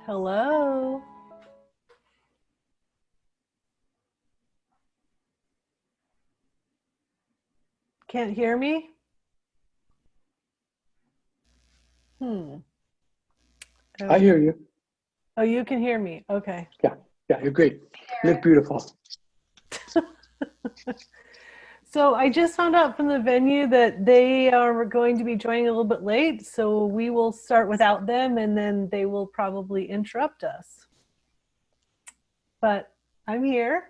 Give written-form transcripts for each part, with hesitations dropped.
Hello. Can't hear me? Hmm. I Oh, hear you. oh, you can hear me. Okay. Yeah, yeah, you're great. You look beautiful. So I just found out from the venue that they are going to be joining a little bit late, so we will start without them and then they will probably interrupt us. But I'm here,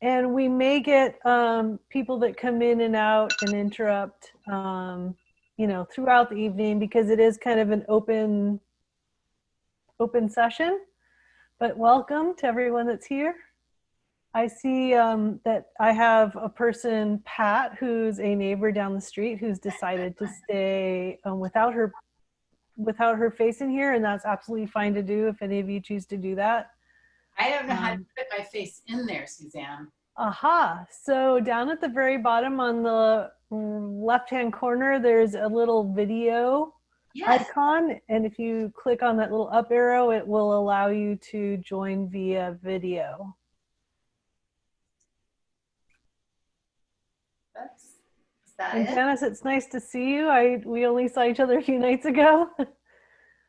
and we may get people that come in and out and interrupt, throughout the evening because it is kind of an open session. But welcome to everyone that's here. I see that I have a person, Pat, who's a neighbor down the street, who's decided to stay without her face in here, and that's absolutely fine to do if any of you choose to do that. I don't know how to Um, put my face in there, Suzanne. Aha! So down at the very bottom on the left-hand corner, there's a little video Yes, icon, and if you click on that little up arrow, it will allow you to join via video. that's is that And it? Janice, it's nice to see you. We only saw each other a few nights ago.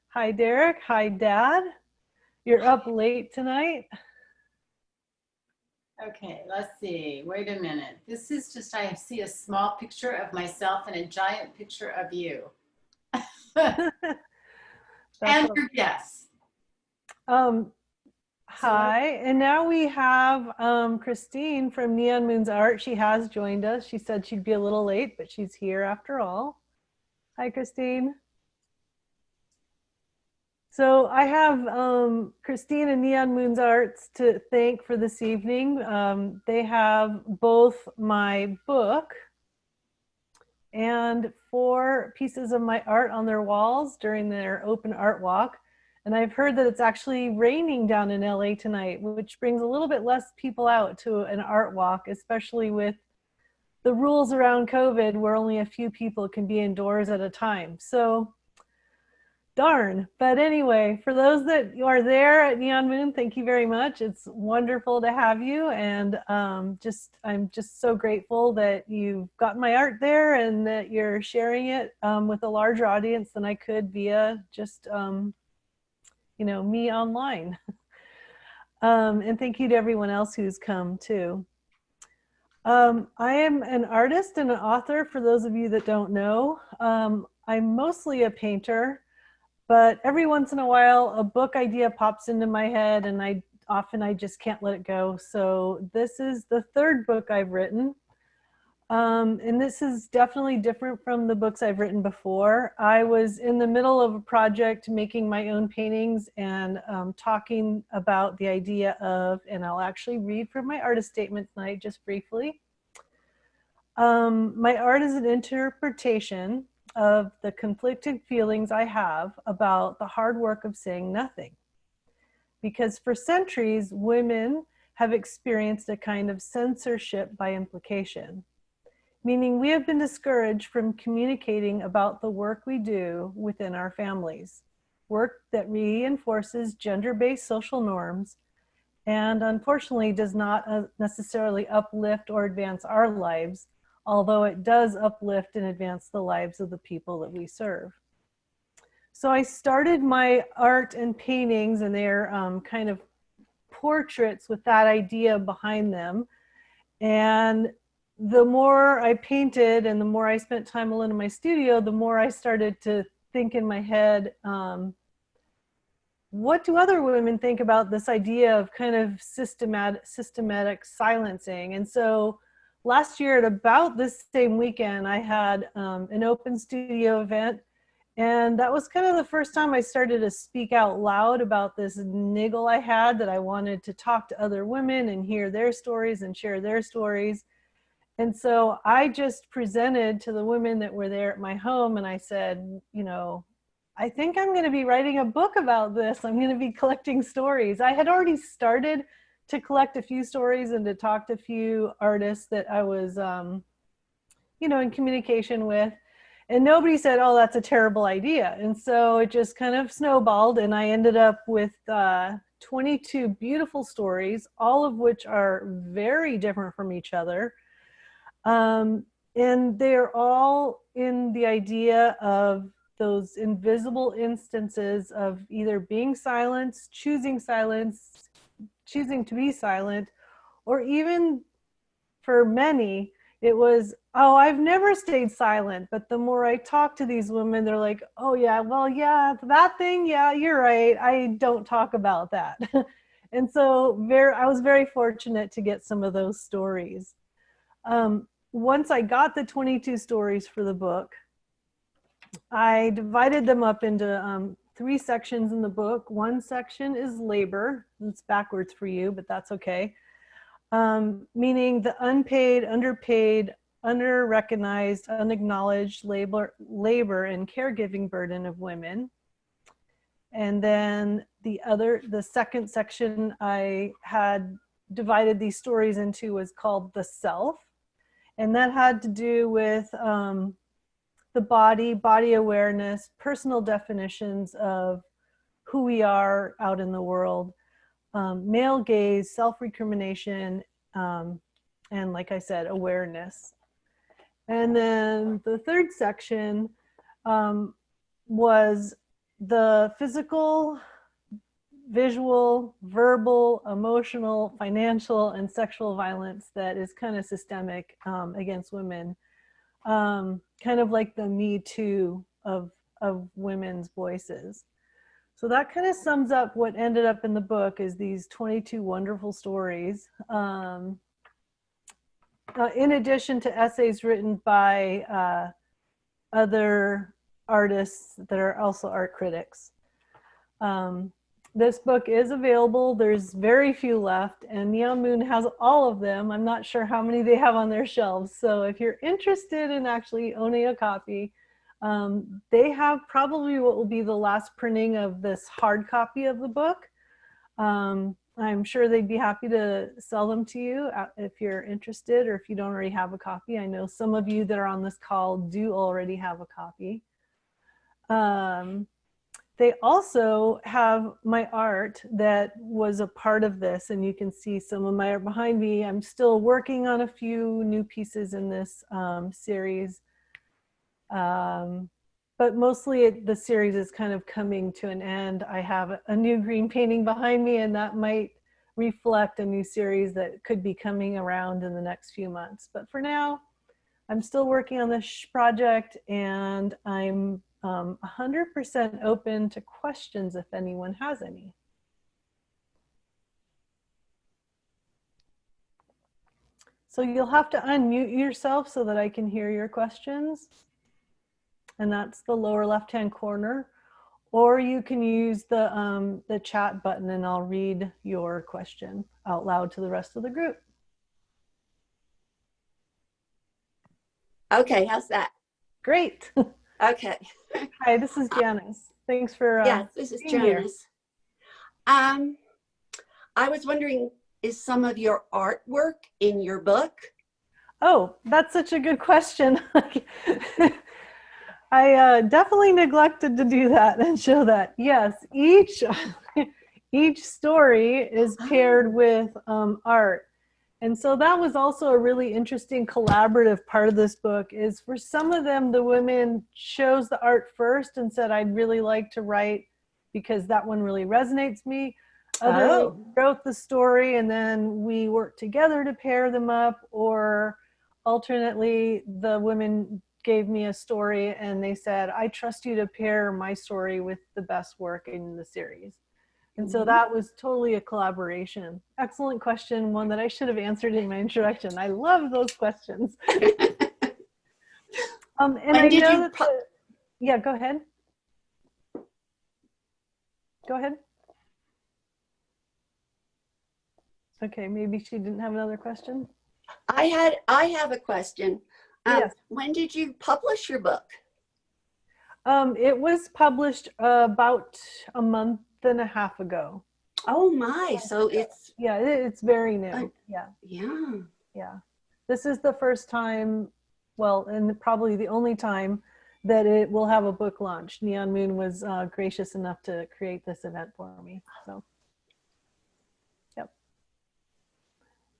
Hi, Derek. Hi, Dad. You're up late tonight. Okay, let's see. Wait a minute. This is just, I see a small picture of myself and a giant picture of you. That's And your guess. um. So what, Hi, and now we have Christine from Neon Moon's Art. She has joined us. She said she'd be a little late, but she's here after all. Hi, Christine. So I have Christine and Neon Moon's Arts to thank for this evening. They have both my book and 4 pieces of my art on their walls during their open art walk. And I've heard that it's actually raining down in LA tonight, which brings a little bit less people out to an art walk, especially with the rules around COVID where only a few people can be indoors at a time. So darn. But anyway, for those that are there at Neon Moon, thank you very much. It's wonderful to have you, and I'm just so grateful that you've gotten my art there and that you're sharing it with a larger audience than I could via just me online. And thank you to everyone else who's come too. I am an artist and an author, for those of you that don't know. I'm mostly a painter, but every once in a while a book idea pops into my head, and I just can't let it go. So this is the 3rd book I've written, and this is definitely different from the books I've written before. I was in the middle of a project making my own paintings and talking about the idea of, and I'll actually read from my artist statement tonight just briefly. My art is an interpretation of the conflicted feelings I have about the hard work of saying nothing. Because for centuries, women have experienced a kind of censorship by implication, meaning we have been discouraged from communicating about the work we do within our families, work that reinforces gender-based social norms and unfortunately does not necessarily uplift or advance our lives, although it does uplift and advance the lives of the people that we serve. So I started my art and paintings, and they're kind of portraits with that idea behind them. And the more I painted and the more I spent time alone in my studio, the more I started to think in my head, what do other women think about this idea of kind of systematic silencing? And so last year at about this same weekend, I had an open studio event, and that was kind of the first time I started to speak out loud about this niggle I had, that I wanted to talk to other women and hear their stories and share their stories. And so I just presented to the women that were there at my home, and I said, I think I'm going to be writing a book about this. I'm going to be collecting stories. I had already started to collect a few stories and to talk to a few artists that I was, in communication with. And nobody said, oh, that's a terrible idea. And so it just kind of snowballed, and I ended up with 22 beautiful stories, all of which are very different from each other. And they're all in the idea of those invisible instances of either being silenced, choosing to be silent, or even for many, it was, oh, I've never stayed silent. But the more I talk to these women, they're like, oh, yeah, well, yeah, that thing. Yeah, you're right. I don't talk about that. And so I was very fortunate to get some of those stories. Once I got the 22 stories for the book, I divided them up into 3 sections in the book. One section is labor. It's backwards for you, but that's okay. Meaning the unpaid, underpaid, under-recognized, unacknowledged labor and caregiving burden of women. And then the second section I had divided these stories into was called the self. And that had to do with the body awareness, personal definitions of who we are out in the world, male gaze, self-recrimination, and like I said, awareness. And then the third section was the physical, visual, verbal, emotional, financial, and sexual violence that is kind of systemic against women. Kind of like the Me Too of women's voices. So that kind of sums up what ended up in the book is these 22 wonderful stories. In addition to essays written by other artists that are also art critics. This book is available. There's very few left, and Neon Moon has all of them. I'm not sure how many they have on their shelves. So if you're interested in actually owning a copy, they have probably what will be the last printing of this hard copy of the book. I'm sure they'd be happy to sell them to you if you're interested, or if you don't already have a copy. I know some of you that are on this call do already have a copy. They also have my art that was a part of this, and you can see some of my art behind me. I'm still working on a few new pieces in this series. But mostly the series is kind of coming to an end. I have a new green painting behind me, and that might reflect a new series that could be coming around in the next few months. But for now, I'm still working on this Shhh project, and I'm 100% open to questions if anyone has any. So you'll have to unmute yourself so that I can hear your questions. And that's the lower left-hand corner. Or you can use the chat button, and I'll read your question out loud to the rest of the group. Okay, how's that? Great. Okay. Hi, this is Janice. Thanks for yes, this is being here. Janice. I was wondering, is some of your artwork in your book? Oh, that's such a good question. I definitely neglected to do that and show that. Yes, each story is paired with art. And so that was also a really interesting collaborative part of this book is for some of them, the women chose the art first and said, I'd really like to write because that one really resonates me. Others wrote the story and then we worked together to pair them up, or alternately, the women gave me a story and they said, I trust you to pair my story with the best work in the series. And so that was totally a collaboration. Excellent question, one that I should have answered in my introduction. I love those questions. And I know that yeah, go ahead. Go ahead. Okay, maybe she didn't have another question. I have a question. Yes. When did you publish your book? It was published about a month and a half ago. Oh my, so it's it's very new. Yeah. This is the first time, well, and probably the only time that it will have a book launch. Neon Moon was gracious enough to create this event for me. So, yep.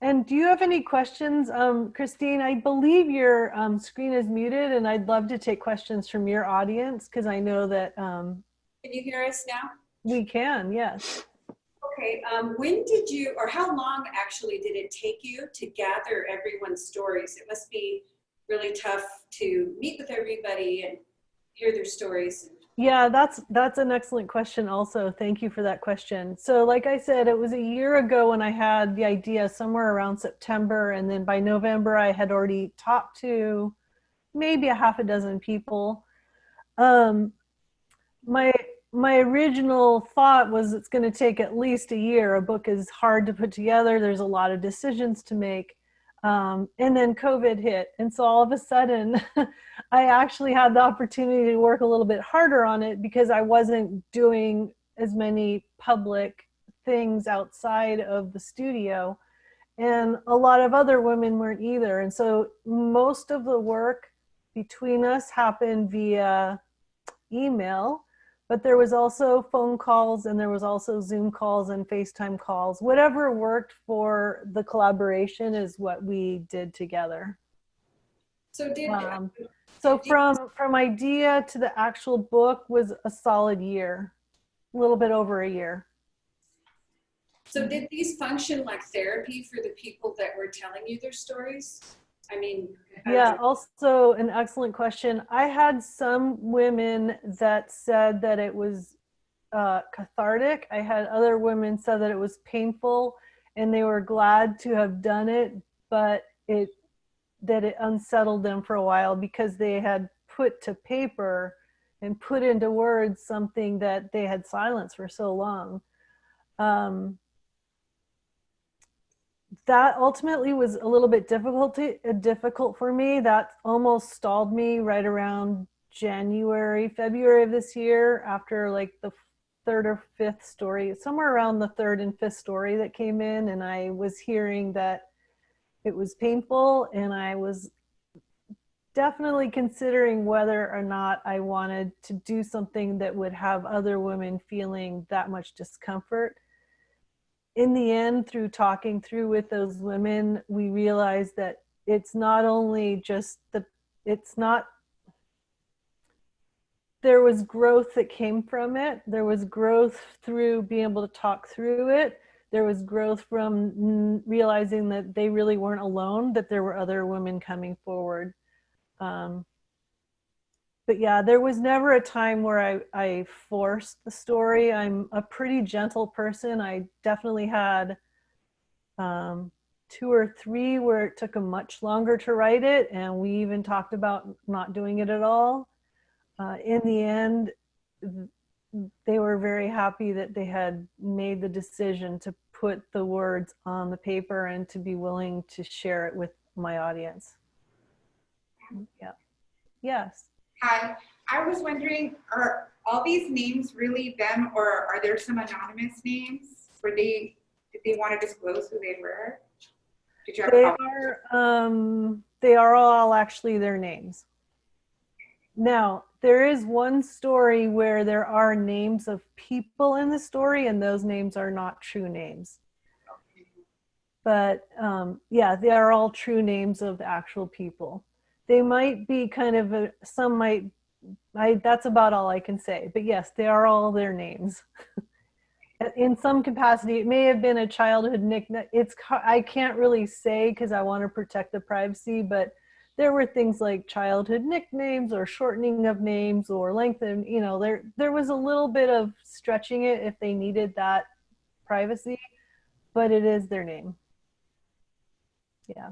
And do you have any questions, Christine? I believe your screen is muted, and I'd love to take questions from your audience because I know that Can you hear us now? we can, yes. Okay, when did you, or how long actually did it take you to gather everyone's stories? It must be really tough to meet with everybody and hear their stories. Yeah, that's an excellent question also. Thank you for that question. So like I said, it was a year ago when I had the idea, somewhere around September, and then by November I had already talked to maybe a half a dozen people. Um, my original thought was it's going to take at least a year. A book is hard to put together. There's a lot of decisions to make. And then COVID hit. And so all of a sudden, I actually had the opportunity to work a little bit harder on it because I wasn't doing as many public things outside of the studio. And a lot of other women weren't either. And so most of the work between us happened via email, but there was also phone calls, and there was also Zoom calls and FaceTime calls. Whatever worked for the collaboration is what we did together. So So from idea to the actual book was a solid year, a little bit over a year. so did these function like therapy for the people that were telling you their stories? I mean, Yeah, also an excellent question. I had some women that said that it was cathartic. I had other women said that it was painful and they were glad to have done it, but it unsettled them for a while because they had put to paper and put into words something that they had silenced for so long. That ultimately was a little bit difficult for me. That almost stalled me right around February of this year, after like the third or fifth story, somewhere around the third and fifth story that came in, and I was hearing that it was painful, and I was definitely considering whether or not I wanted to do something that would have other women feeling that much discomfort. In the end, through talking through with those women, we realized that it's not only just there was growth that came from it. There was growth through being able to talk through it. There was growth from realizing that they really weren't alone, that there were other women coming forward. But yeah, there was never a time where I forced the story. I'm a pretty gentle person. I definitely had 2 or 3 where it took a much longer to write it, and we even talked about not doing it at all. In the end, they were very happy that they had made the decision to put the words on the paper and to be willing to share it with my audience. Yeah. Yes. Hi, I was wondering, are all these names really them, or are there some anonymous names? Did they want to disclose who they were? Did you have They are all actually their names. Now, there is one story where there are names of people in the story, and those names are not true names. But yeah, they are all true names of the actual people. They might be kind of, that's about all I can say. But yes, they are all their names. In some capacity, it may have been a childhood nickname. I can't really say because I want to protect the privacy, but there were things like childhood nicknames or shortening of names or lengthen, there was a little bit of stretching it if they needed that privacy, but it is their name. Yeah.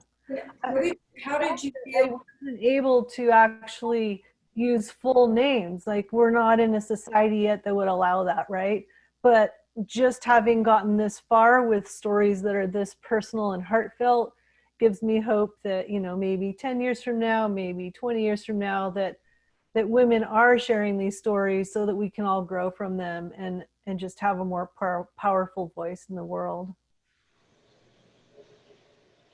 how did you I feel? wasn't able to actually use full names. Like, we're not in a society yet that would allow that, right? But just having gotten this far with stories that are this personal and heartfelt gives me hope that, maybe 10 years from now, maybe 20 years from now, that women are sharing these stories so that we can all grow from them and just have a more powerful voice in the world.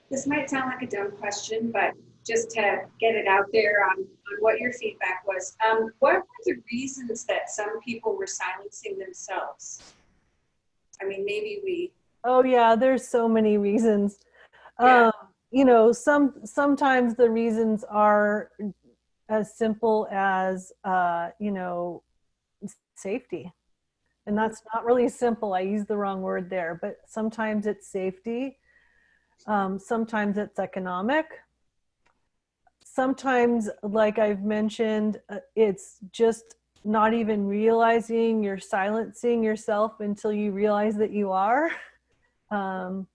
This might sound like a dumb question, but just to get it out there on what your feedback was. What were the reasons that some people were silencing themselves? I mean, maybe we. Oh yeah, there's so many reasons. Yeah. You know, sometimes the reasons are as simple as you know, safety. And that's not really simple. I used the wrong word there, but sometimes it's safety. Sometimes it's economic. Sometimes, like I've mentioned, it's just not even realizing you're silencing yourself until you realize that you are. Um,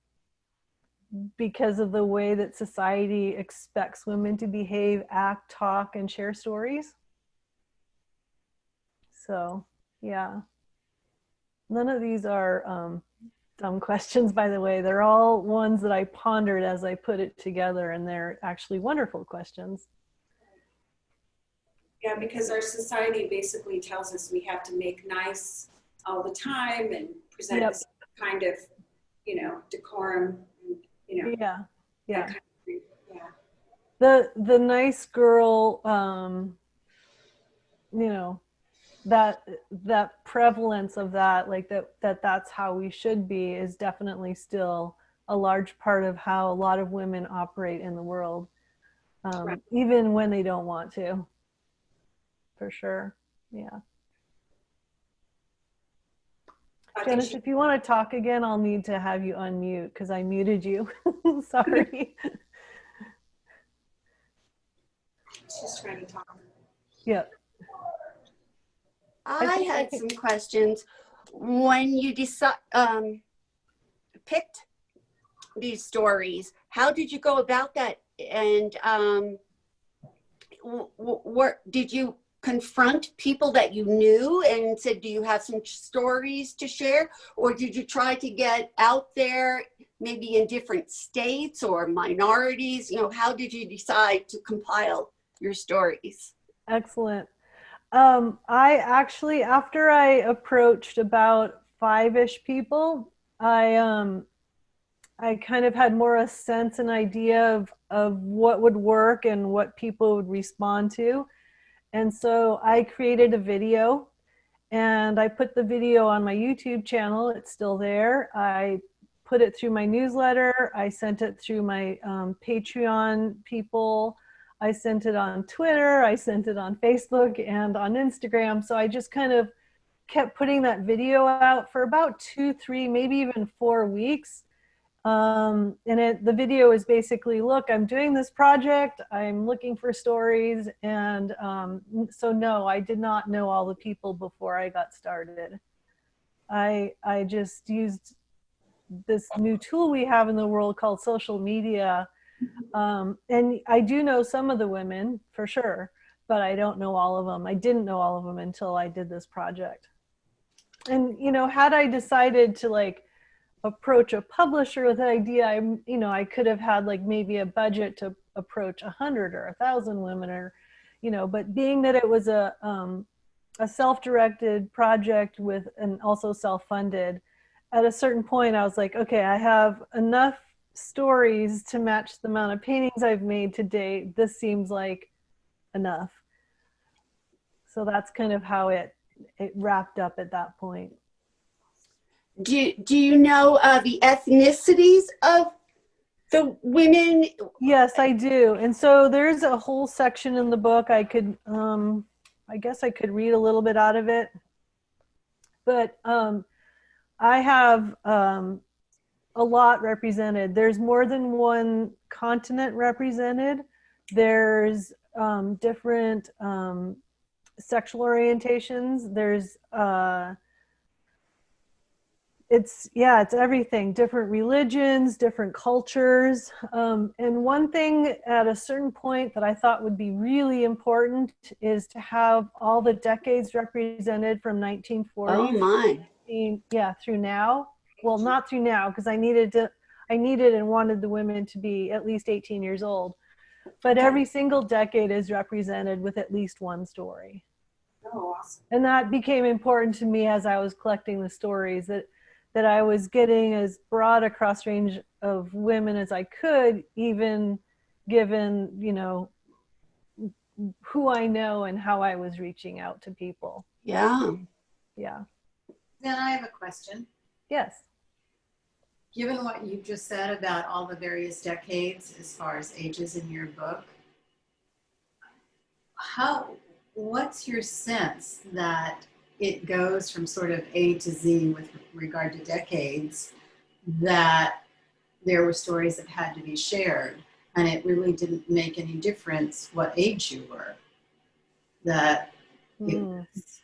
because of the way that society expects women to behave, act, talk, and share stories. So, yeah. None of these are dumb questions, by the way. They're all ones that I pondered as I put it together, and they're actually wonderful questions. Yeah, because our society basically tells us we have to make nice all the time and present Yep. this kind of, you know, decorum, you know. Yeah, yeah. That kind of thing. Yeah. The nice girl, you know, that prevalence of that, like that's how we should be, is definitely still a large part of how a lot of women operate in the world, Right. even when they don't want to, for sure. Yeah. Janice, if you want to talk again, I'll need to have you unmute because I muted you. Sorry. She's trying to talk. Yep. I had some questions. When you picked these stories, how did you go about that? And did you confront people that you knew and said, do you have some stories to share? Or did you try to get out there, maybe in different states or minorities? You know, how did you decide to compile your stories? Excellent. I actually, after I approached about 5-ish people, I kind of had more a sense and idea of what would work and what people would respond to. And so I created a video and I put the video on my YouTube channel. It's still there. I put it through my newsletter. I sent it through my Patreon people. I sent it on Twitter. I sent it on Facebook and on Instagram. So I just kind of kept putting that video out for about 2, 3, maybe even 4 weeks. And the video is basically, look, I'm doing this project. I'm looking for stories. And so no, I did not know all the people before I got started. I just used this new tool we have in the world called social media. And I do know some of the women for sure, but I don't know all of them. I didn't know all of them until I did this project. And, you know, had I decided to like approach a publisher with an idea, I could have had like maybe a budget to approach 100 or 1,000 women, or, you know, but being that it was a self-directed project with, and also self-funded, at a certain point I was like, okay, I have enough stories to match the amount of paintings I've made to date. This seems like enough. So that's kind of how it wrapped up at that point. Do you know the ethnicities of the women? Yes, I do. And so there's a whole section in the book. I could, I guess I could read a little bit out of it. But I have a lot represented. There's more than one continent represented. There's different sexual orientations. There's it's everything, different religions, different cultures. And one thing at a certain point that I thought would be really important is to have all the decades represented from 1940. Oh my. Through now. Well, not through now, because I needed and wanted the women to be at least 18 years old. But every single decade is represented with at least one story. Oh, awesome. And that became important to me as I was collecting the stories, that I was getting as broad a cross range of women as I could, even given, you know, who I know and how I was reaching out to people. Yeah. Yeah. Then I have a question. Yes. Given what you just said about all the various decades as far as ages in your book, what's your sense that it goes from sort of A to Z with regard to decades, that there were stories that had to be shared and it really didn't make any difference what age you were? That it was.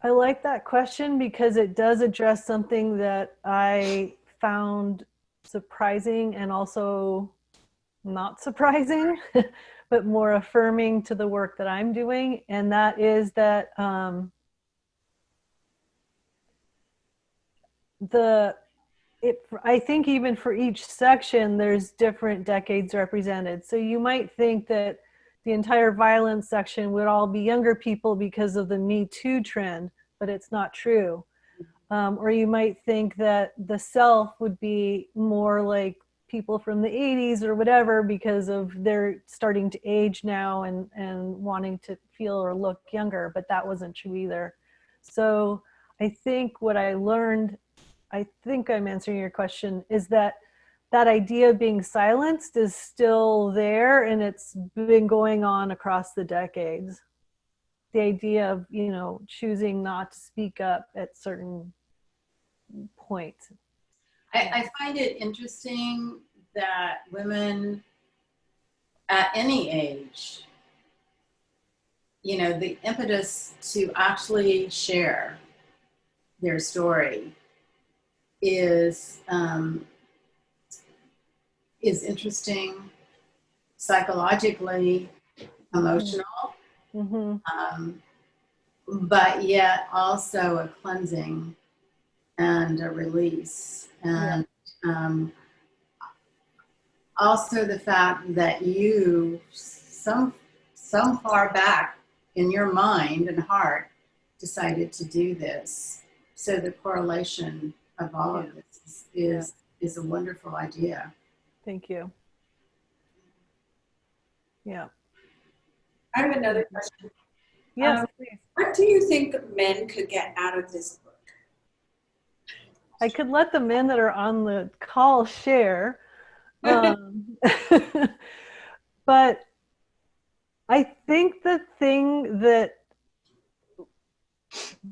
I like that question because it does address something that I found surprising and also not surprising, but more affirming to the work that I'm doing. And that is that I think even for each section, there's different decades represented. So you might think that the entire violence section would all be younger people because of the Me Too trend, but it's not true. Or you might think that the self would be more like people from the 80s or whatever because of they're starting to age now and wanting to feel or look younger, but that wasn't true either. So I think what I learned, I think I'm answering your question, is that that idea of being silenced is still there, and it's been going on across the decades. The idea of, you know, choosing not to speak up at certain points. I find it interesting that women at any age, you know, the impetus to actually share their story is interesting, psychologically, emotional, but yet also a cleansing and a release. And also the fact that you, some far back in your mind and heart, decided to do this. So the correlation of all of this is a wonderful idea. Thank you. Yeah. I have another question. Yes, please. What do you think men could get out of this book? I could let the men that are on the call share. But I think the thing that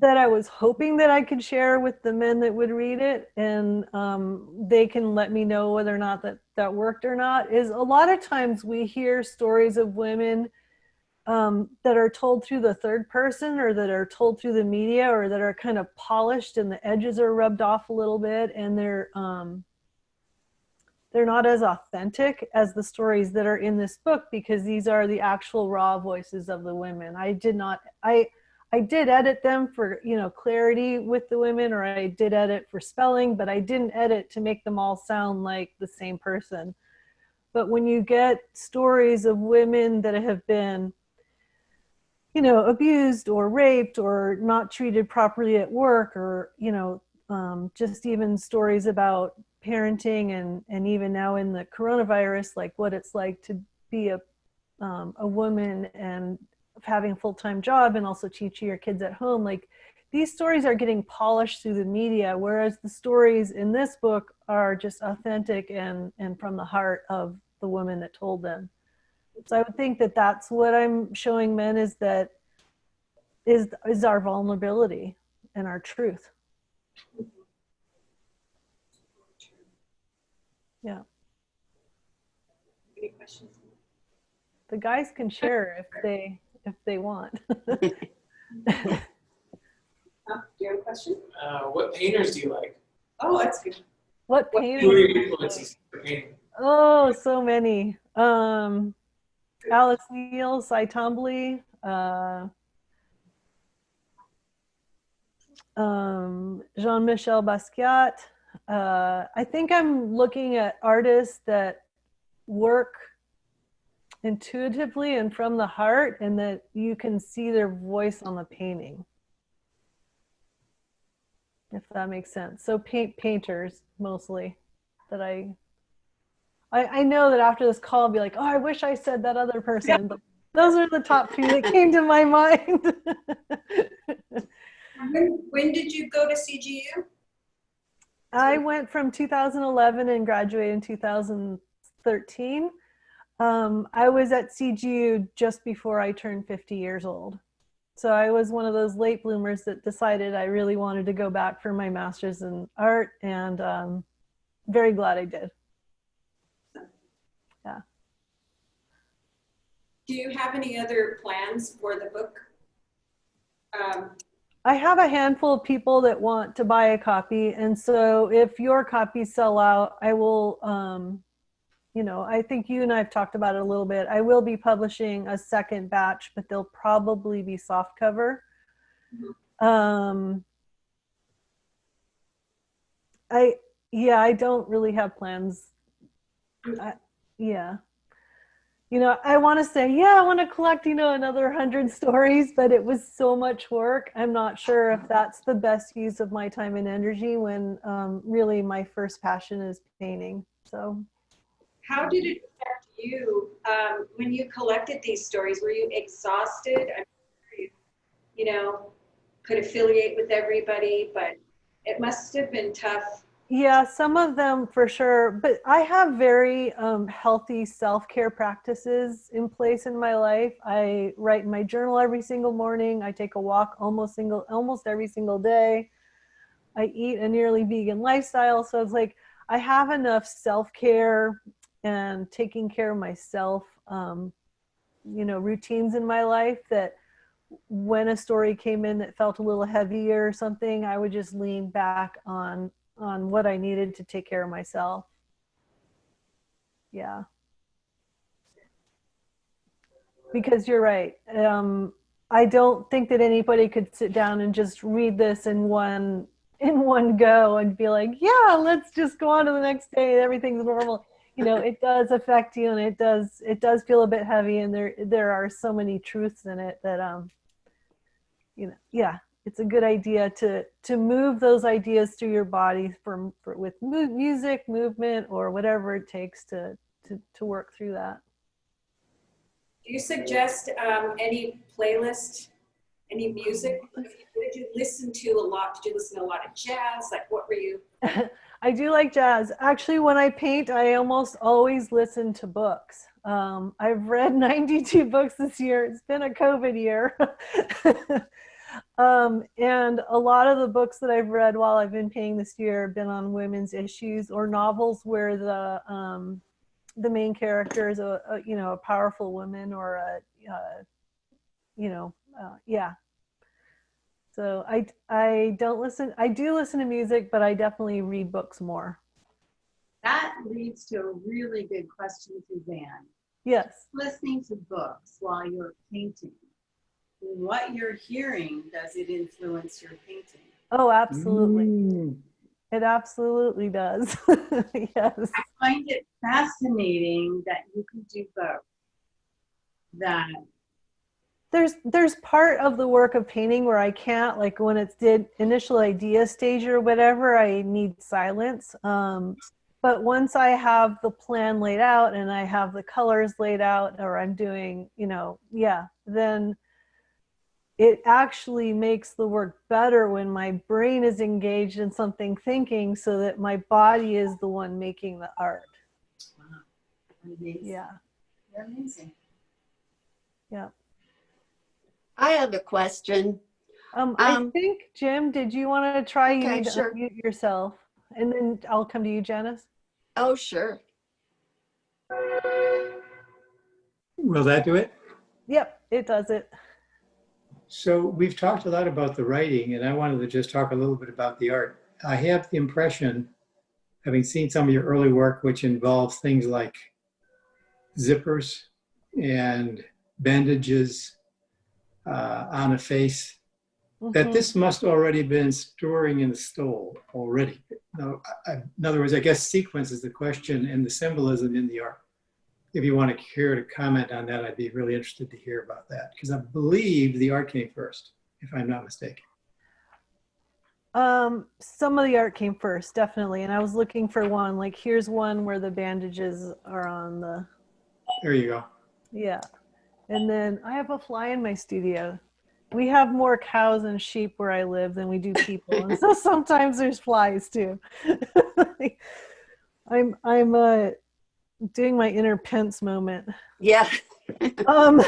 I was hoping that I could share with the men that would read it, and they can let me know whether or not that worked or not, is a lot of times we hear stories of women that are told through the third person, or that are told through the media, or that are kind of polished and the edges are rubbed off a little bit, and they're not as authentic as the stories that are in this book, because these are the actual raw voices of the women. I did edit them for, you know, clarity with the women, or I did edit for spelling, but I didn't edit to make them all sound like the same person. But when you get stories of women that have been, you know, abused or raped or not treated properly at work, or, you know, just even stories about parenting, and even now in the coronavirus, like what it's like to be a woman and having a full-time job and also teaching your kids at home. Like, these stories are getting polished through the media, whereas the stories in this book are just authentic and from the heart of the woman that told them. So I would think that that's what I'm showing men, is that is our vulnerability and our truth. Yeah. Any questions? The guys can share if they want. Do you have a question? What painters do you like? Oh, that's good. What Who are painters? your influences for painting? Oh, so many. Alice Neal, Cy Twombly, Jean-Michel Basquiat. I think I'm looking at artists that work intuitively and from the heart, and that you can see their voice on the painting, if that makes sense. So painters mostly that I I know that after this call, I'll be like, oh, I wish I said that other person. But those are the top two that came to my mind. When did you go to CGU? I went from 2011 and graduated in 2013. I was at CGU just before I turned 50 years old. So I was one of those late bloomers that decided I really wanted to go back for my master's in art, and very glad I did. Yeah. Do you have any other plans for the book? I have a handful of people that want to buy a copy, and so if your copies sell out, I will, I think you and I have talked about it a little bit. I will be publishing a second batch, but they'll probably be soft cover. I don't really have plans. I want to say, I want to collect, another 100 stories, but it was so much work. I'm not sure if that's the best use of my time and energy when really my first passion is painting. So, how did it affect you when you collected these stories? Were you exhausted? I'm sure you could affiliate with everybody, but it must have been tough. Yeah, some of them for sure, but I have very healthy self-care practices in place in my life. I write in my journal every single morning. I take a walk almost every single day. I eat a nearly vegan lifestyle, so it's like I have enough self-care and taking care of myself, routines in my life that when a story came in that felt a little heavier or something, I would just lean back on what I needed to take care of myself. Yeah. Because you're right. I don't think that anybody could sit down and just read this in one go and be like, yeah, let's just go on to the next day. Everything's normal. It does affect you, and it does feel a bit heavy, and there are so many truths in it that it's a good idea to move those ideas through your body with music, movement, or whatever it takes to work through that. Do you suggest any playlist, any music? What did you listen to a lot? Did you listen to a lot of jazz? Like, what were you? I do like jazz. Actually, when I paint, I almost always listen to books. I've read 92 books this year. It's been a COVID year. And a lot of the books that I've read while I've been painting this year have been on women's issues or novels where the main character is a powerful woman or yeah. So I don't listen. I do listen to music, but I definitely read books more. That leads to a really good question, Suzanne. Yes. Listening to books while you're painting, what you're hearing, does it influence your painting? Oh, absolutely. It absolutely does. Yes. I find it fascinating that you can do both. That there's part of the work of painting where I can't, like when it's initial idea stage or whatever, I need silence. But once I have the plan laid out and I have the colors laid out, or I'm doing, then it actually makes the work better when my brain is engaged in something thinking so that my body is the one making the art. wow. Amazing. Yeah. You're amazing. Yeah. I have a question. I think, Jim, did you want to try? You need to Sure. unmute yourself, and then I'll come to you, Janice. Oh, sure. Will that do it? Yep, it does it. So we've talked a lot about the writing, and I wanted to just talk a little bit about the art. I have the impression, having seen some of your early work, which involves things like zippers and bandages on a face, that this must already been storing in the stole already. Now, in other words, I guess sequence is the question and the symbolism in the art. If you want to care to comment on that, I'd be really interested to hear about that, because I believe the art came first, if I'm not mistaken. Some of the art came first, definitely. And I was looking for one, like here's one where the bandages are on the, There you go. yeah. And then I have a fly in my studio. We have more cows and sheep where I live than we do people. And so sometimes there's flies too. I'm doing my inner Pence moment. Yeah. Um,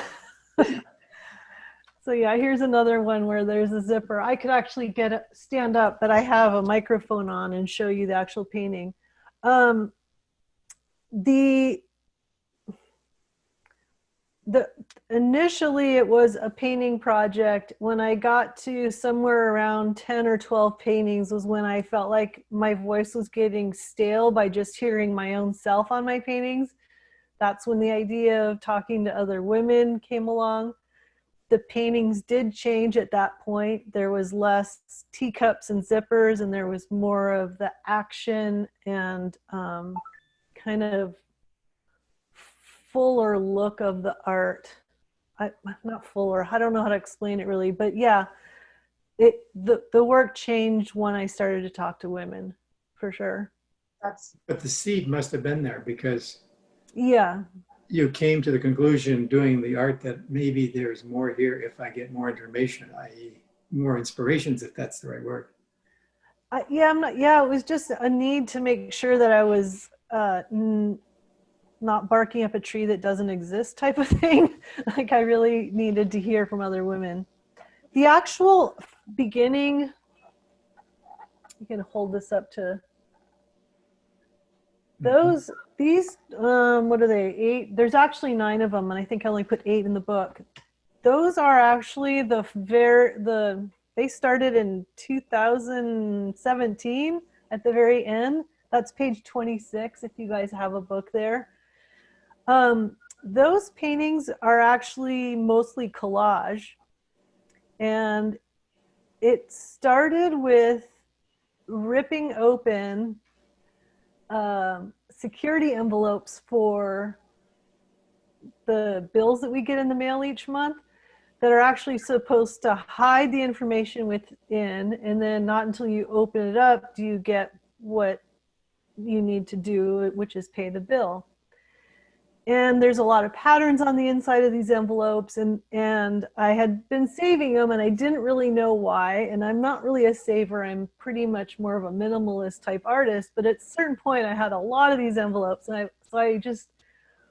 so yeah, here's another one where there's a zipper. I could actually stand up, but I have a microphone on and show you the actual painting. The initially it was a painting project. When I got to somewhere around 10 or 12 paintings was when I felt like my voice was getting stale by just hearing my own self on my paintings. That's when the idea of talking to other women came along. The paintings did change at that point. There was less teacups and zippers, and there was more of the action and kind of fuller look of the art. Not fuller, I don't know how to explain it really, but yeah, the work changed when I started to talk to women, for sure. But the seed must have been there because Yeah. you came to the conclusion doing the art that maybe there's more here if I get more information, i.e. more inspirations, if that's the right word. Yeah, it was just a need to make sure that I was not barking up a tree that doesn't exist type of thing. Like I really needed to hear from other women. The actual beginning, you can hold this up to these, what are they, 8? There's actually 9 of them, and I think I only put 8 in the book. Those are actually they started in 2017 at the very end. That's page 26 if you guys have a book there. Those paintings are actually mostly collage. And it started with ripping open security envelopes for the bills that we get in the mail each month that are actually supposed to hide the information within, and then not until you open it up do you get what you need to do, which is pay the bill. And there's a lot of patterns on the inside of these envelopes, and I had been saving them and I didn't really know why. And I'm not really a saver. I'm pretty much more of a minimalist type artist, but at a certain point I had a lot of these envelopes, and so I just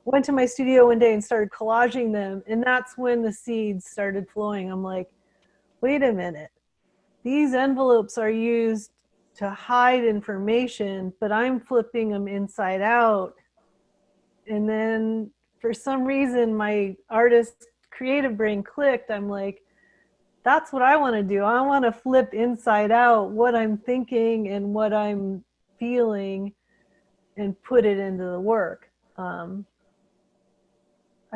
went to my studio one day and started collaging them. And that's when the seeds started flowing. I'm like, wait a minute. These envelopes are used to hide information, but I'm flipping them inside out. And then for some reason, my artist creative brain clicked. I'm like, that's what I want to do. I want to flip inside out what I'm thinking and what I'm feeling and put it into the work.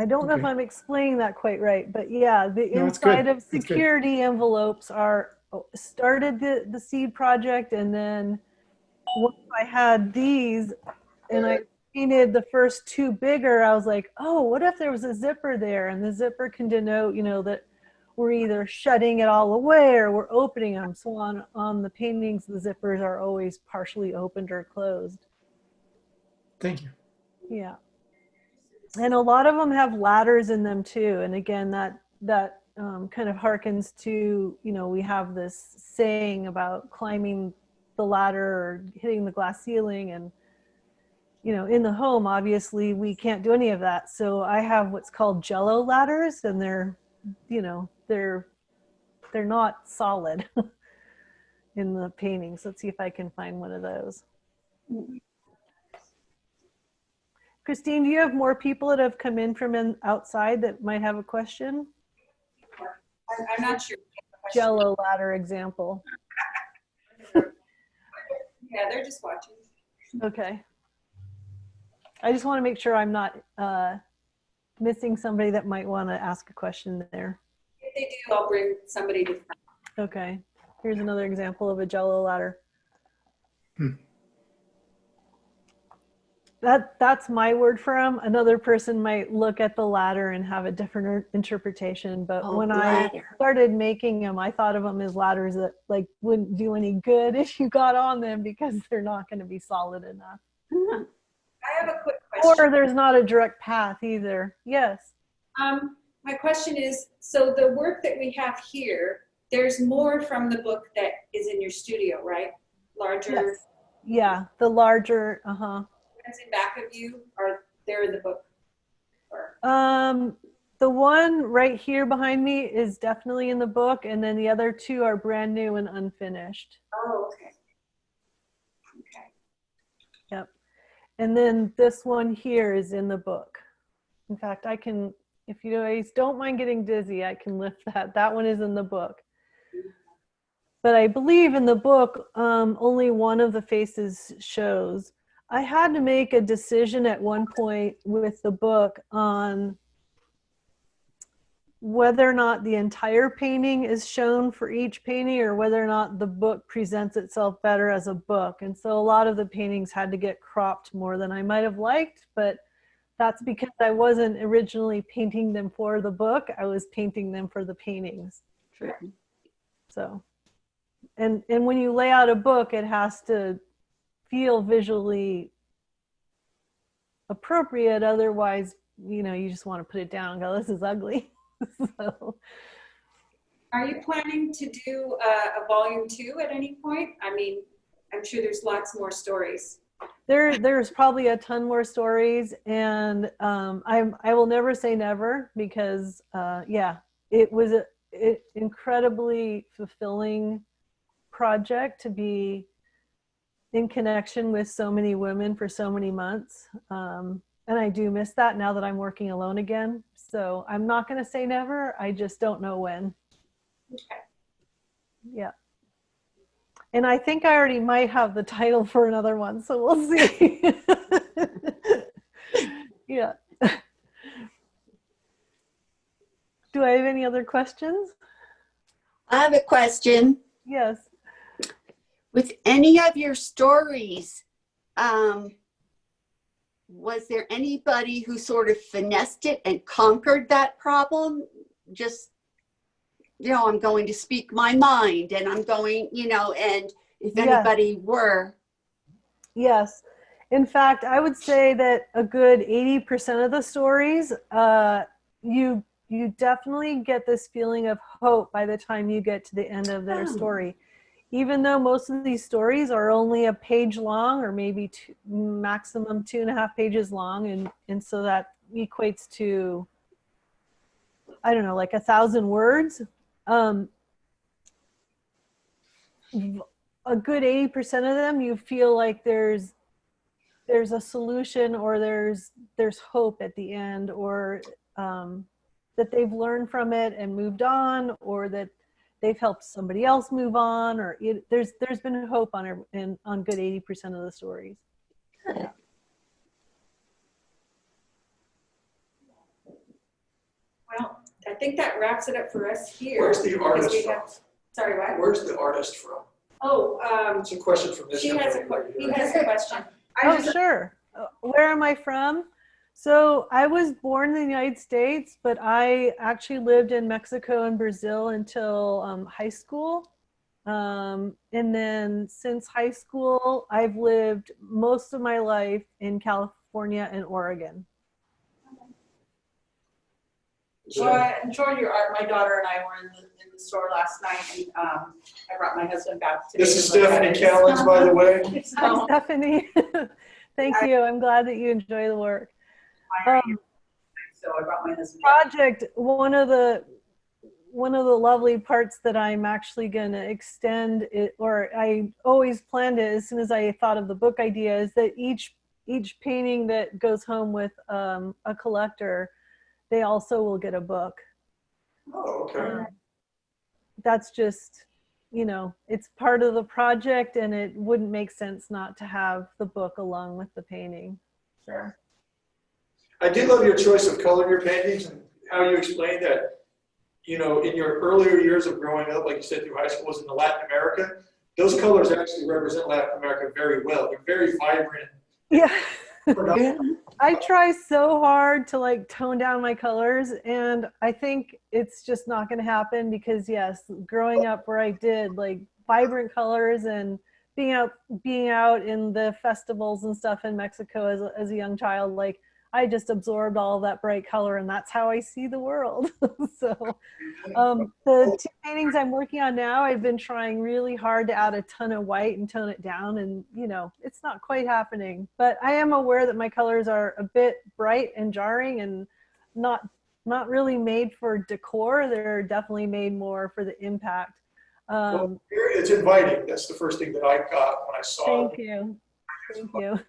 I don't know if I'm explaining that quite right, but yeah, the inside of security envelopes started the seed project. And then once I had these and I painted the first 2 bigger, I was like, oh, what if there was a zipper there? And the zipper can denote, that we're either shutting it all away or we're opening them. So on the paintings, the zippers are always partially opened or closed. Thank you. Yeah. And a lot of them have ladders in them too. And again, that kind of harkens to, we have this saying about climbing the ladder or hitting the glass ceiling. And, in the home, obviously we can't do any of that. So I have what's called Jello ladders, and they're not solid in the paintings. Let's see if I can find one of those. Christine, do you have more people that have come in from outside that might have a question? I'm not sure. Jello ladder example. Yeah, they're just watching. Okay. I just want to make sure I'm not missing somebody that might want to ask a question there. If they do, I'll bring somebody to. Okay. Here's another example of a Jello ladder. That's my word for them. Another person might look at the ladder and have a different interpretation. But Oh, when I ladder. started making them, I thought of them as ladders that like wouldn't do any good if you got on them because they're not going to be solid enough. I have a quick question. Or there's not a direct path either. Yes. My question is, so the work that we have here, there's more from the book that is in your studio, right? Larger. Yes. Yeah, the larger, Ones in back of you are there in the book? Or, the one right here behind me is definitely in the book, and then the other two are brand new and unfinished. oh, okay. Okay. Yep. And then this one here is in the book. In fact, I can, if you guys don't mind getting dizzy, I can lift that. That one is in the book. But I believe in the book, only one of the faces shows. I had to make a decision at one point with the book on whether or not the entire painting is shown for each painting or whether or not the book presents itself better as a book. And so a lot of the paintings had to get cropped more than I might have liked, but that's because I wasn't originally painting them for the book. I was painting them for the paintings. True. So, and when you lay out a book, it has to feel visually appropriate. Otherwise, you know, you just want to put it down and go, this is ugly. So, Are you planning to do a volume 2 at any point? I mean, I'm sure there's lots more stories. there's probably a ton more stories, and I will never say never because yeah, it was an incredibly fulfilling project to be in connection with so many women for so many months. And I do miss that now that I'm working alone again. So I'm not going to say never. I just don't know when. Okay. Yeah. And I think I already might have the title for another one. So we'll see. Yeah. Do I have any other questions? I have a question. Yes. With any of your stories, was there anybody who sort of finessed it and conquered that problem? Just, you know, I'm going to speak my mind and I'm going, you know, and if anybody were. Yes. In fact, I would say that a good 80% of the stories, you definitely get this feeling of hope by the time you get to the end of their story. Even though most of these stories are only a page long or maybe maximum 2.5 pages long. And so that equates to, I don't know, like 1,000 words. A good 80% of them, you feel like there's a solution or there's hope at the end, or that they've learned from it and moved on, or that they've helped somebody else move on, or there's been hope on good 80% of the stories. Yeah. Well, I think that wraps it up for us here. Where's the artist from? Sorry, what? Where's the artist from? Oh, It's a question from this. he has a question. Oh, sure. Where am I from? So I was born in the United States, but I actually lived in Mexico and Brazil until high school. And then since high school, I've lived most of my life in California and Oregon. So I enjoyed your art. My daughter and I were in the store last night, and I brought my husband back today. This is Stephanie Callens, by the way. Hi, Stephanie. Thank you. I'm glad that you enjoy the work. So I brought my husband. Project, one of the lovely parts that I'm actually going to extend it, or I always planned it as soon as I thought of the book idea, is that each painting that goes home with a collector, they also will get a book. Oh, okay. That's just, you know, it's part of the project, and it wouldn't make sense not to have the book along with the painting. So. I did love your choice of color in your paintings and how you explained that, you know, in your earlier years of growing up, like you said, through high school, was in Latin America. Those colors actually represent Latin America very well. They're very vibrant. Yeah. I try so hard to like tone down my colors, and I think it's just not going to happen because yes, growing up where I did like vibrant colors and being out in the festivals and stuff in Mexico as a young child, like I just absorbed all of that bright color, and that's how I see the world. So the two paintings I'm working on now, I've been trying really hard to add a ton of white and tone it down, and it's not quite happening. But I am aware that my colors are a bit bright and jarring and not really made for decor. They're definitely made more for the impact. Well, it's inviting. That's the first thing that I got when I saw it. Thank you. Thank you.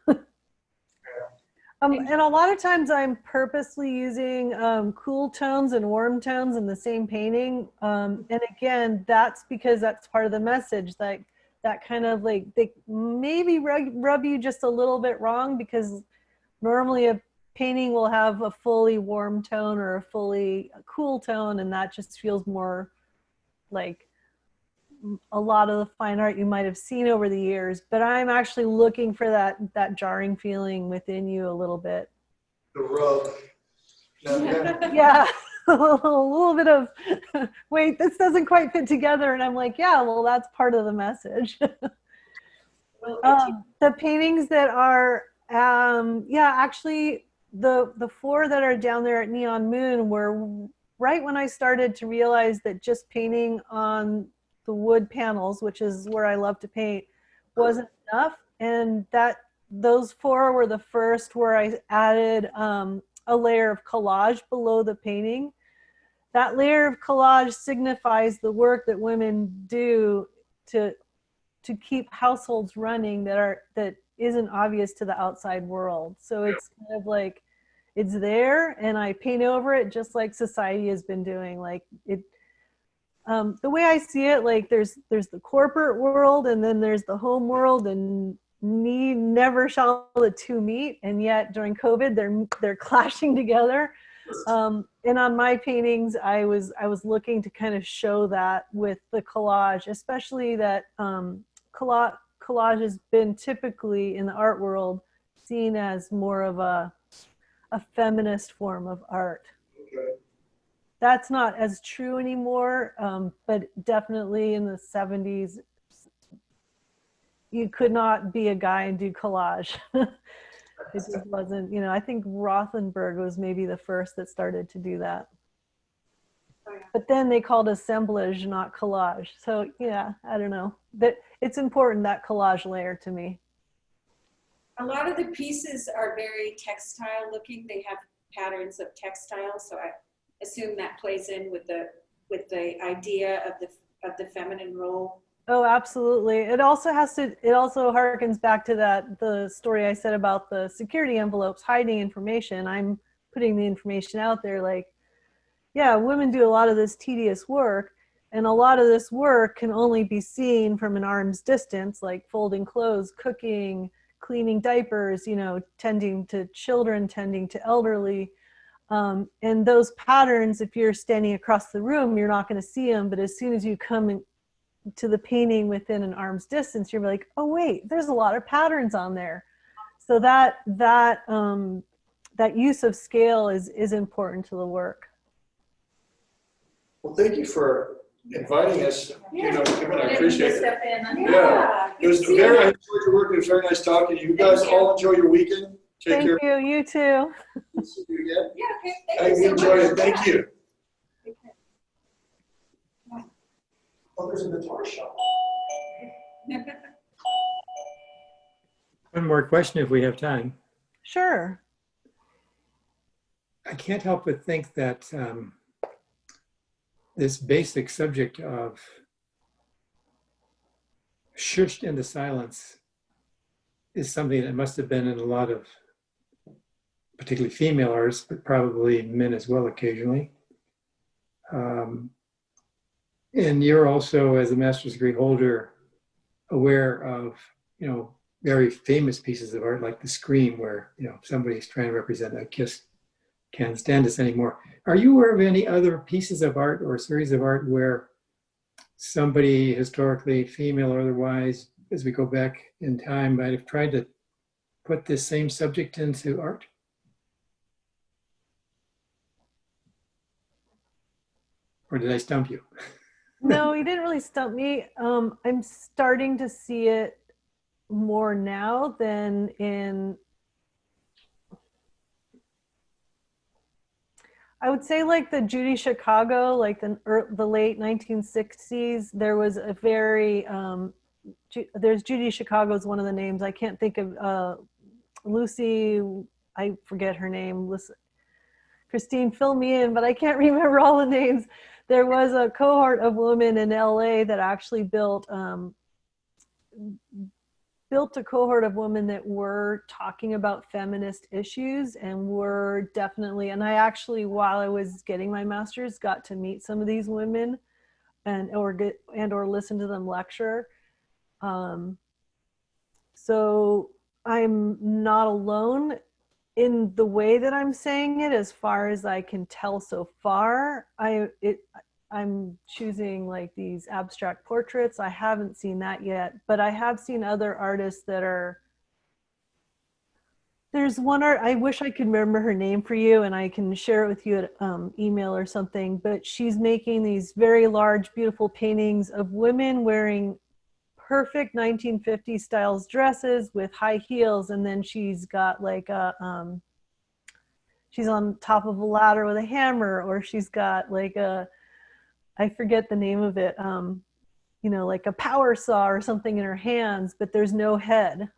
And a lot of times I'm purposely using cool tones and warm tones in the same painting. And again, that's because that's part of the message. Like that kind of like, they maybe rub you just a little bit wrong, because normally a painting will have a fully warm tone or a fully cool tone, and that just feels more like a lot of the fine art you might have seen over the years. But I'm actually looking for that jarring feeling within you a little bit. The rub. Yeah, a little bit of, wait, this doesn't quite fit together. And I'm like, yeah, well, that's part of the message. The paintings that are, yeah, actually the four that are down there at Neon Moon were right when I started to realize that just painting on the wood panels, which is where I love to paint, wasn't enough. And those four were the first where I added a layer of collage below the painting. That layer of collage signifies the work that women do to keep households running that isn't obvious to the outside world. So it's kind of like it's there, and I paint over it just like society has been doing. Like it. The way I see it, like there's the corporate world, and then there's the home world, and never shall the two meet. And yet during COVID, they're clashing together. And on my paintings, I was looking to kind of show that with the collage, especially that collage has been typically in the art world seen as more of a feminist form of art. Okay. That's not as true anymore, but definitely in the 70s, you could not be a guy and do collage. It just wasn't, I think Rothenberg was maybe the first that started to do that. But then they called assemblage, not collage. So yeah, I don't know. But it's important, that collage layer, to me. A lot of the pieces are very textile looking. They have patterns of textile, so I assume that plays in with the idea of the feminine role. Oh, absolutely. It also harkens back to the story I said about the security envelopes hiding information. I'm putting the information out there, like, yeah, women do a lot of this tedious work, and a lot of this work can only be seen from an arm's distance, like folding clothes, cooking, cleaning diapers, tending to children, tending to elderly. And those patterns, if you're standing across the room, you're not going to see them. But as soon as you come to the painting within an arm's distance, you're like, oh wait, there's a lot of patterns on there. So that use of scale is important to the work. Well, thank you for inviting us. Yeah. Kim, I appreciate it. Yeah. It was I enjoyed your work. It was very nice talking to you. You guys all enjoy your weekend. Take care. Thank you. You too. See you again. Yeah, okay. I Thank you so enjoyed much. it. Thank you. Okay. Oh, there's a guitar shop. One more question if we have time. Sure. I can't help but think that this basic subject of shushed into silence is something that must have been in a lot of particularly female artists, but probably men as well occasionally. And you're also, as a master's degree holder, aware of, very famous pieces of art like The Scream, where, somebody's trying to represent a kiss can't stand us anymore. Are you aware of any other pieces of art or series of art where somebody historically, female or otherwise, as we go back in time, might have tried to put this same subject into art? Or did I stump you? No, you didn't really stump me. I'm starting to see it more now than in, I would say, like the Judy Chicago, like the late 1960s. There was a very there's Judy Chicago's one of the names. I can't think of Lucy. I forget her name. Listen, Christine, fill me in, but I can't remember all the names. There was a cohort of women in LA that actually built a cohort of women that were talking about feminist issues and were definitely, and I actually, while I was getting my master's, got to meet some of these women or listen to them lecture. So I'm not alone in the way that I'm saying it, as far as I can tell so far. I'm choosing like these abstract portraits. I haven't seen that yet, but I have seen other artists that are, there's one art, I wish I could remember her name for you and I can share it with you at email or something, but she's making these very large, beautiful paintings of women wearing perfect 1950s styles dresses with high heels, and then she's got like a she's on top of a ladder with a hammer, or she's got like I forget the name of it, like a power saw or something in her hands, but there's no head.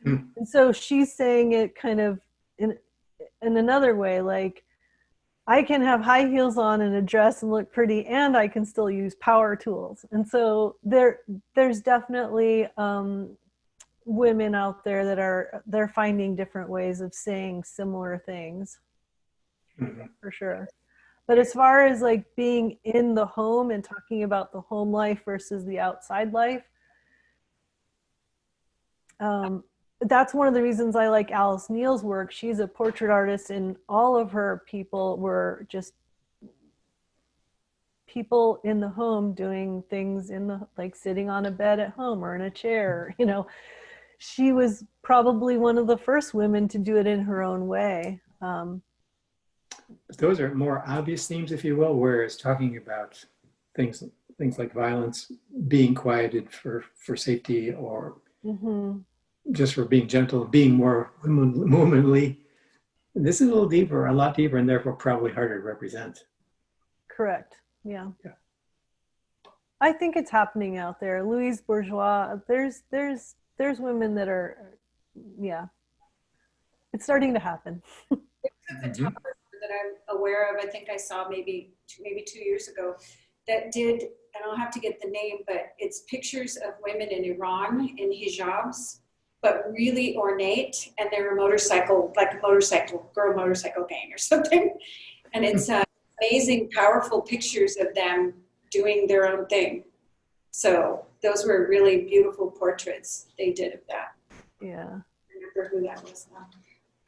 And so she's saying it kind of in another way, like, I can have high heels on and a dress and look pretty, and I can still use power tools. And so there's definitely women out there that they're finding different ways of saying similar things, for sure. But as far as like being in the home and talking about the home life versus the outside life, that's one of the reasons I like Alice Neal's work. She's a portrait artist, and all of her people were just people in the home doing things like sitting on a bed at home or in a chair. She was probably one of the first women to do it in her own way. Those are more obvious themes, if you will, whereas talking about things like violence, being quieted for safety, or just for being gentle, being more womanly. This is a lot deeper, and therefore probably harder to represent. Correct. Yeah. I think it's happening out there. Louise Bourgeois, there's women that are, it's starting to happen. A photographer that I'm aware of, I think I saw maybe 2 years ago, that did, and I'll have to get the name, but it's pictures of women in Iran in hijabs, but really ornate, and they're girl motorcycle gang or something. And it's amazing, powerful pictures of them doing their own thing. So those were really beautiful portraits they did of that. Yeah. I remember who that was now.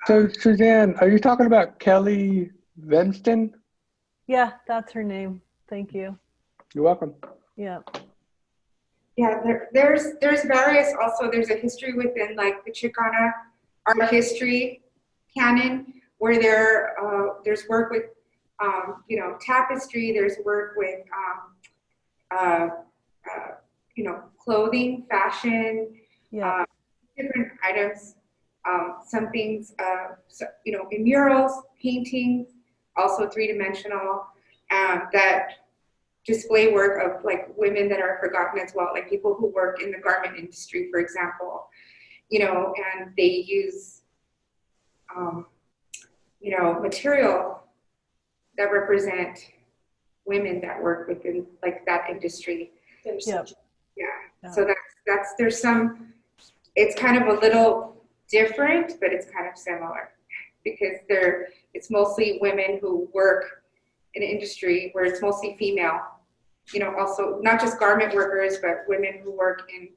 So Suzanne, are you talking about Kelly Venston? Yeah, that's her name. Thank you. You're welcome. Yeah. Yeah, there's various, also there's a history within like the Chicana art history canon, where there's work with tapestry, there's work with clothing, fashion, different items, some things in murals, paintings, also three-dimensional, that display work of like women that are forgotten as well, like people who work in the garment industry, for example, and they use, material that represent women that work within like that industry. Yeah. So there's some, it's kind of a little different, but it's kind of similar, because it's mostly women who work in an industry where it's mostly female, also not just garment workers, but women who work in,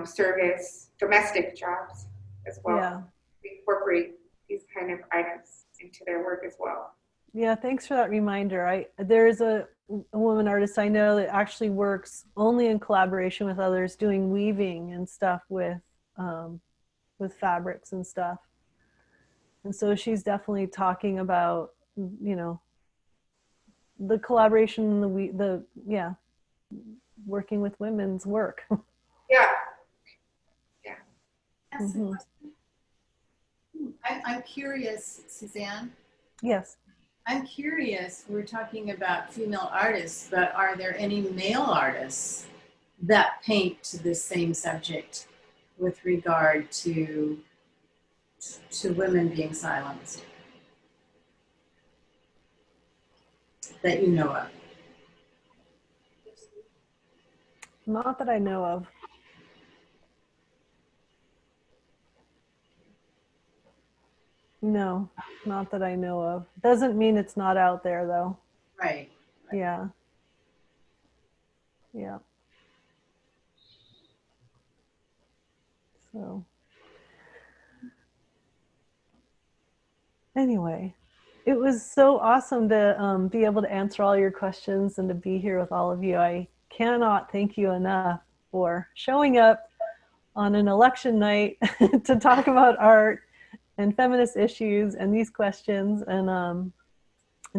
service, domestic jobs as well. Yeah. We incorporate these kind of items into their work as well. Yeah, thanks for that reminder. There's a woman artist I know that actually works only in collaboration with others, doing weaving and stuff with with fabrics and stuff. And so she's definitely talking about, you know, the collaboration, yeah, working with women's work. Yeah. Mhm. I'm curious, Suzanne. Yes. I'm curious, we're talking about female artists, but are there any male artists that paint to the same subject with regard to women being silenced that you know of? Not that I know of. No, not that I know of. Doesn't mean it's not out there though. Right. Yeah. Yeah. So anyway, it was so awesome to be able to answer all your questions and to be here with all of you. I cannot thank you enough for showing up on an election night to talk about art and feminist issues and these questions, and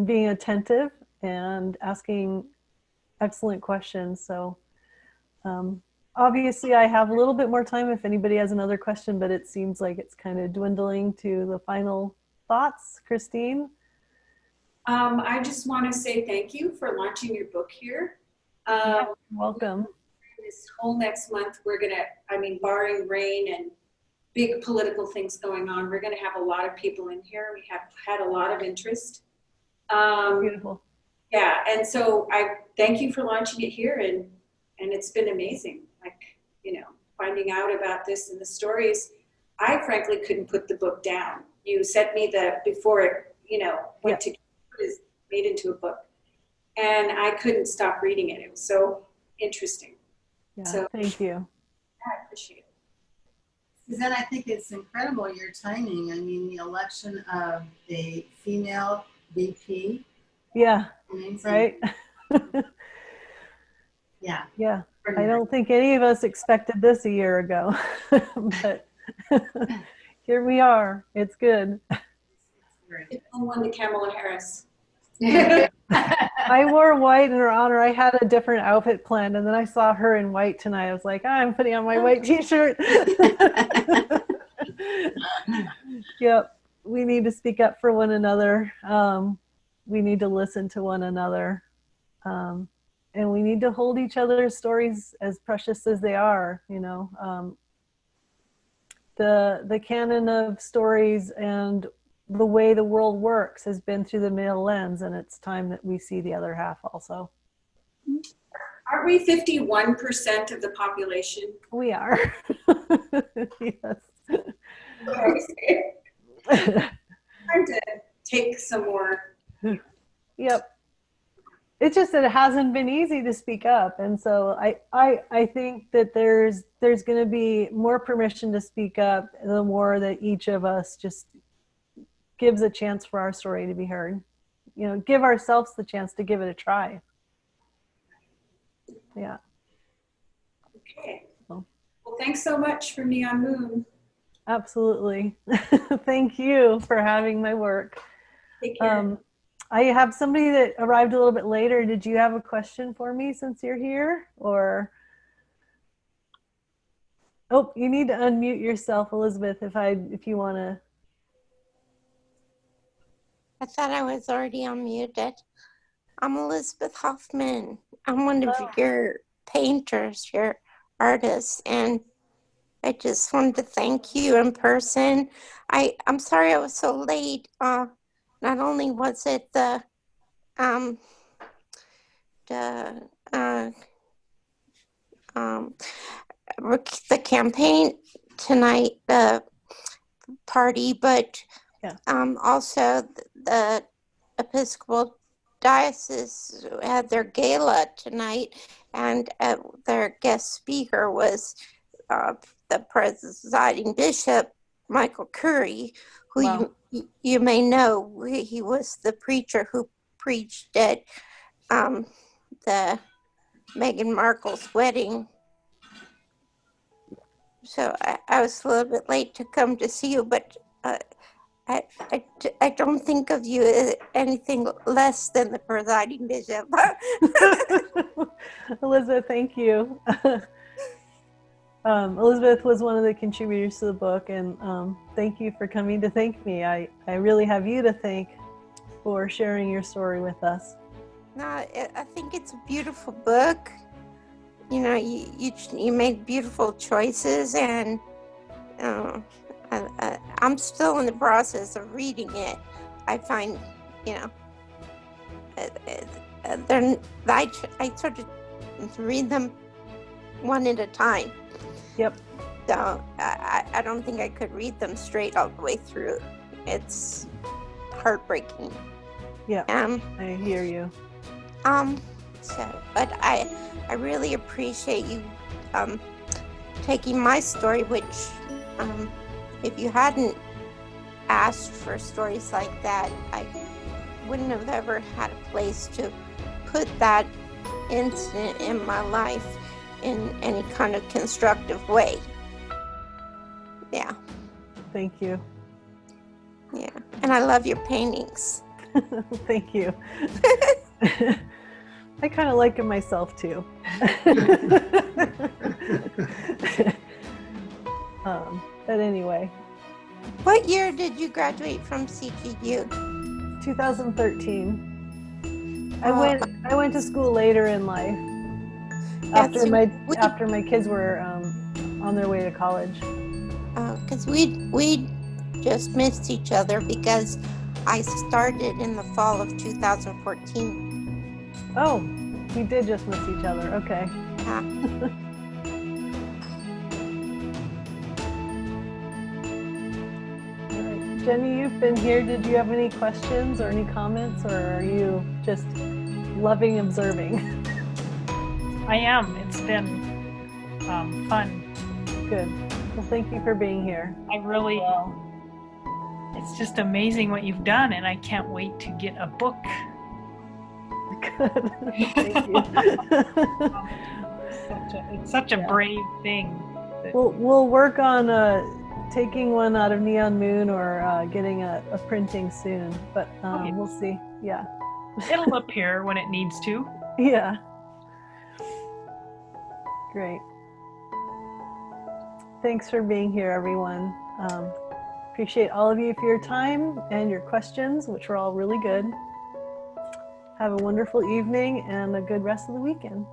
being attentive and asking excellent questions. So obviously I have a little bit more time if anybody has another question, but it seems like it's kind of dwindling to the final thoughts. Christine? I just want to say thank you for launching your book here. Yeah, welcome. This whole next month, we're going to, I mean, barring rain and big political things going on, we're going to have a lot of people in here. We have had a lot of interest. Beautiful. Yeah, and so I thank you for launching it here, and it's been amazing. Like, you know, finding out about this and the stories. I frankly couldn't put the book down. You sent me before it, you know, went to is made into a book, and I couldn't stop reading it. It was so interesting. Yeah, So thank you. I appreciate it. Suzanne, I think it's incredible your timing. I mean, the election of a female VP. Yeah, Amazing. right? Yeah. Yeah, I don't think any of us expected this a year ago, but here we are. It's good. It's won the Kamala Harris. I wore white in her honor. I had a different outfit planned, and then I saw her in white tonight. I was like, I'm putting on my white t-shirt. Yep, we need to speak up for one another. We need to listen to one another. And we need to hold each other's stories as precious as they are, you know. The canon of stories and the way the world works has been through the male lens, and it's time that we see the other half also. Aren't we 51% of the population? We are. Yes. Time to take some more. Yep. It's just that it hasn't been easy to speak up, and so I think that there's going to be more permission to speak up the more that each of us just gives a chance for our story to be heard. You know, give ourselves the chance to give it a try. Yeah. Okay. Well, thanks so much for Neon Moon. Absolutely. Thank you for having my work. Take care. I have somebody that arrived a little bit later. Did you have a question for me since you're here? Or oh, you need to unmute yourself, Elizabeth, if you want to. I thought I was already unmuted. I'm Elizabeth Hoffman. I'm one of your painters, your artists, and I just wanted to thank you in person. I'm sorry I was so late. Not only was it the campaign tonight, the party, but also the Episcopal Diocese had their gala tonight, and their guest speaker was the presiding bishop, Michael Curry, who you may know. He was the preacher who preached at the Meghan Markle's wedding. So I was a little bit late to come to see you, but I don't think of you as anything less than the presiding bishop. Elizabeth, thank you. Elizabeth was one of the contributors to the book, and thank you for coming to thank me. I really have you to thank for sharing your story with us. No, I think it's a beautiful book. You know, you made beautiful choices, and I'm still in the process of reading it. I find, you know, I sort of read them one at a time. Yep. So I don't think I could read them straight all the way through. It's heartbreaking. Yeah. I hear you. But I really appreciate you taking my story, which if you hadn't asked for stories like that, I wouldn't have ever had a place to put that incident in my life in any kind of constructive way. Yeah. Thank you. Yeah. And I love your paintings. Thank you. I kind of like it myself too. But anyway. What year did you graduate from CGU? 2013. I went to school later in life. After my kids were on their way to college. Because we just missed each other because I started in the fall of 2014. Oh, we did just miss each other. Okay. Yeah. All right. Jenny, you've been here. Did you have any questions or any comments, or are you just loving observing? I am. It's been fun. Good. Well, thank you for being here. It's just amazing what you've done, and I can't wait to get a book. Good. Thank you. It's such a brave thing. We'll work on taking one out of Neon Moon or getting a printing soon, but we'll see. Yeah. It'll appear when it needs to. Yeah. Great. Thanks for being here, everyone. Appreciate all of you for your time and your questions, which were all really good. Have a wonderful evening and a good rest of the weekend.